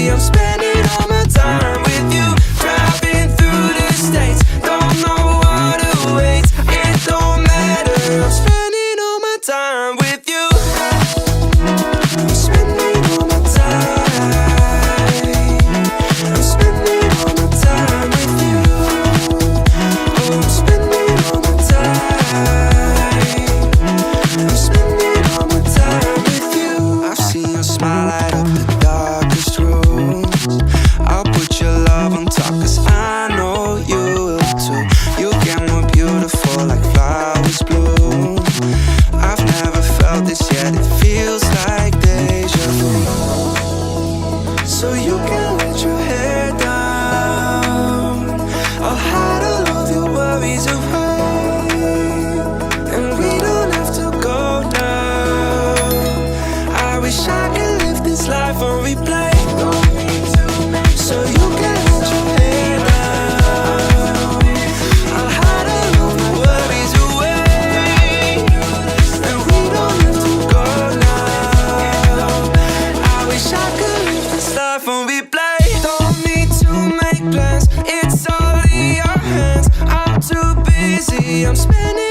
busy, I'm spending all my time with you. Driving through the states, don't know what awaits. It don't matter, I'm spending all my time with you. I'm spending all my time. I'm spending all my time with you. Oh, I'm spending all my time. I'm spending all my time with you. I've seen your smile light up the darkest rooms. I'll put your love on top, 'cause I know you will too. You get more beautiful like flowers bloom. I've never felt this yet, it feels like deja vu. So you can let your hair down. I'll hide all of your worries away, and we don't have to go now. I wish I could live this life on replay. So you can let your hair down. I'll hide all of my worries away, and we don't have to go now. I wish I could live this life on replay. Don't need to make plans, it's all in your hands. I'm too busy, I'm spending